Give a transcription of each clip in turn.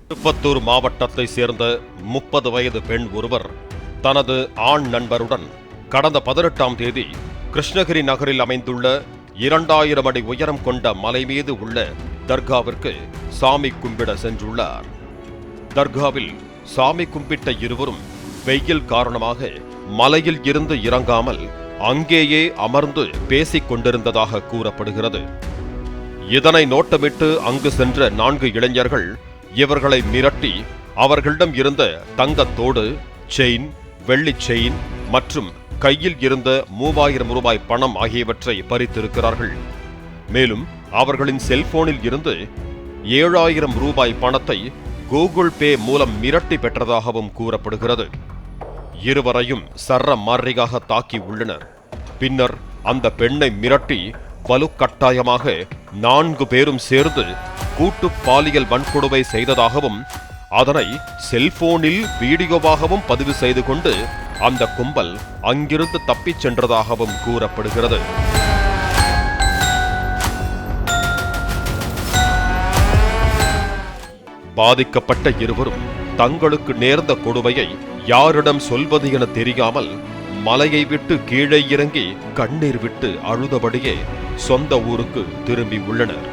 திருப்பத்தூர் மாவட்டத்தை சேர்ந்த 30 வயது பெண் ஒருவர் தனது ஆண் நண்பருடன் கடந்த 18ஆம் தேதி கிருஷ்ணகிரி நகரில் அமைந்துள்ள 2000 அடி உயரம் கொண்ட மலை மீது உள்ள தர்காவிற்கு சாமி கும்பிட சென்றுள்ளார். தர்காவில் சாமி கும்பிட்ட இருவரும் வெயில் காரணமாக மலையில் இருந்து இறங்காமல் அங்கேயே அமர்ந்து பேசிக் கொண்டிருந்ததாக கூறப்படுகிறது. இதனை நோட்டமிட்டு அங்கு சென்ற 4 இளைஞர்கள் இவர்களை மிரட்டி அவர்களிடம் இருந்த தங்கத்தோடு, செயின், வெள்ளி செயின் மற்றும் கையில் இருந்த 3000 ரூபாய் பணம் ஆகியவற்றை பறித்திருக்கிறார்கள். மேலும் அவர்களின் செல்போனில் இருந்து 7000 ரூபாய் பணத்தை கூகுள் பே மூலம் மிரட்டி பெற்றதாகவும் கூறப்படுகிறது. இருவரையும் சரமாரியாக தாக்கி உள்ளனர். பின்னர் அந்த பெண்ணை மிரட்டி வலுக்கட்டாயமாக 4 பேரும் சேர்ந்து கூட்டு பாலியல் வன்கொடுமை செய்ததாகவும் அதனை செல்போனில் வீடியோவாகவும் பதிவு செய்து கொண்டு அந்த கும்பல் அங்கிருந்து தப்பிச் சென்றதாகவும் கூறப்படுகிறது. பாதிக்கப்பட்ட இருவரும் தங்களுக்கு நேர்ந்த கொடுமையை யாரிடம் சொல்வது என தெரியாமல் மலையை விட்டு கீழே இறங்கி கண்ணீர் விட்டு அழுதபடியே சொந்த ஊருக்கு திரும்பி உள்ளனர்.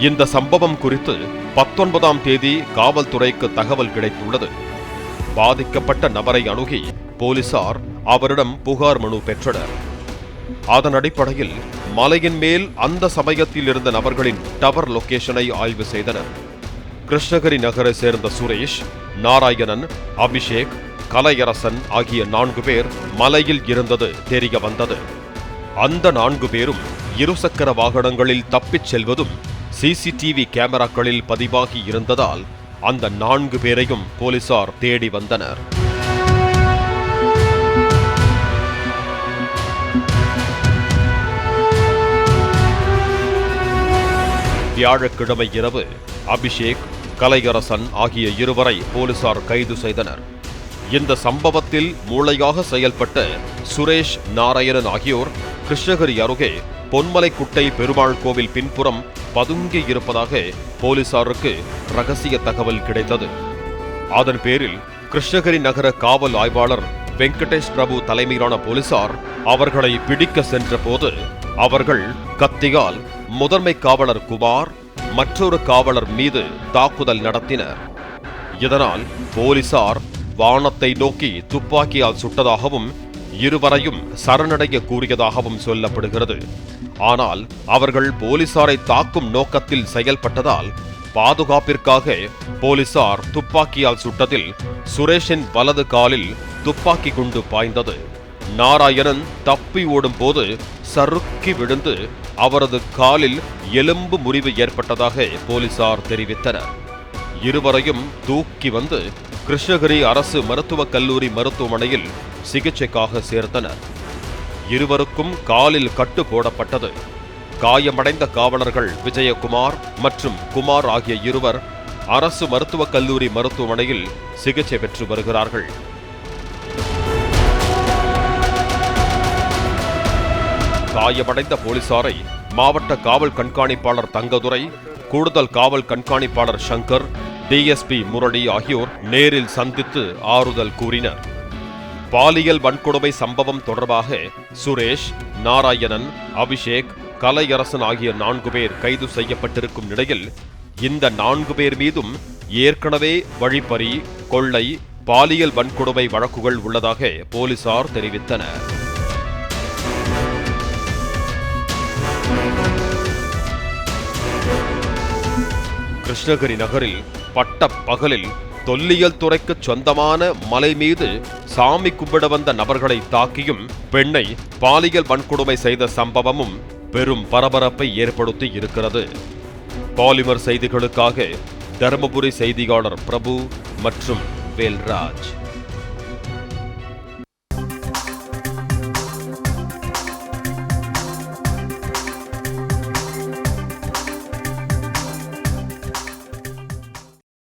இந்த சம்பவம் குறித்து 19ஆம் தேதி காவல்துறைக்கு தகவல் கிடைத்துள்ளது. பாதிக்கப்பட்ட நபரை அணுகி போலீசார் அவரிடம் புகார் மனு பெற்றனர். அதன் அடிப்படையில் மலையின் மேல் அந்த சமயத்தில் இருந்த நபர்களின் டவர் லொகேஷனை ஆய்வு செய்தனர். கிருஷ்ணகிரி நகரை சேர்ந்த சுரேஷ், நாராயணன், அபிஷேக், கலையரசன் ஆகிய 4 பேர் மலையில் இருந்தது தெரிய வந்தது. அந்த 4 பேரும் இருசக்கர வாகனங்களில் தப்பிச் செல்வதும் சிசிடிவி கேமராக்களில் பதிவாகி இருந்ததால் அந்த 4 பேரையும் போலீசார் தேடி வந்தனர். வியாழக்கிழமை இரவு அபிஷேக், கலையரசன் ஆகிய இருவரை போலீசார் கைது செய்தனர். இந்த சம்பவத்தில் மூளையாக செயல்பட்ட சுரேஷ், நாராயணன் ஆகியோர் கிருஷ்ணகிரி அருகே பொன்மலைக்குட்டை பெருமாள் கோவில் பின்புறம் பதுங்கி இருப்பதாக போலீசாருக்கு ரகசிய தகவல் கிடைத்தது. அதன் பேரில் கிருஷ்ணகிரி நகர காவல் ஆய்வாளர் வெங்கடேஷ் பிரபு தலைமையிலான போலீசார் அவர்களை பிடிக்க சென்ற போது அவர்கள் கத்தியால் முதன்மை காவலர் குமார், மற்றொரு காவலர் மீது தாக்குதல் நடத்தினர். இதனால் போலீசார் வானத்தை நோக்கி துப்பாக்கியால் சுட்டதாகவும் இருவரையும் சரணடைய கூறியதாகவும் சொல்லப்படுகிறது. ஆனால் அவர்கள் போலீசாரை தாக்கும் நோக்கத்தில் செயல்பட்டதால் பாதுகாப்பிற்காக போலீசார் துப்பாக்கியால் சுட்டதில் சுரேஷின் வலது காலில் துப்பாக்கி குண்டு பாய்ந்தது. நாராயணன் தப்பி ஓடும் போது சறுக்கி விழுந்து அவரது காலில் எலும்பு முறிவு ஏற்பட்டதாக போலீசார் தெரிவித்தனர். இருவரையும் தூக்கி வந்து கிருஷ்ணகிரி அரசு மருத்துவக் கல்லூரி மருத்துவமனையில் சிகிச்சைக்காக சேர்த்தனர். இருவருக்கும் காலில் கட்டு போடப்பட்டது. காயமடைந்த காவலர்கள் விஜயகுமார் மற்றும் குமார் ஆகிய இருவர் அரசு மருத்துவக் கல்லூரி மருத்துவமனையில் சிகிச்சை பெற்று வருகிறார்கள். காயமடைந்த போலீசாரை மாவட்ட காவல் கண்காணிப்பாளர் தங்கதுரை, கூடுதல் காவல் கண்காணிப்பாளர் சங்கர், டிஎஸ்பி முரளி ஆகியோர் நேரில் சந்தித்து ஆறுதல் கூறினர். பாலியல் வன்கொடுமை சம்பவம் தொடர்பாக சுரேஷ், நாராயணன், அபிஷேக், கலையரசன் ஆகிய 4 பேர் கைது செய்யப்பட்டிருக்கும் நிலையில் இந்த 4 பேர் மீதும் ஏற்கனவே வழிப்பறி, கொள்ளை, பாலியல் வன்கொடுமை வழக்குகள் உள்ளதாக போலீசார் தெரிவித்தனர். கிருஷ்ணகிரி நகரில் பட்ட பகலில் தொல்லியல் துறைக்கு சொந்தமான மலை மீது சாமி கும்பிட வந்த நபர்களை தாக்கியும் பெண்ணை பாலியல் வன்கொடுமை செய்த சம்பவமும் பெரும் பரபரப்பை ஏற்படுத்தி இருக்கிறது. பாலிமர் செய்திகளுக்காக தருமபுரி செய்தியாளர் பிரபு மற்றும் வேல்ராஜ்.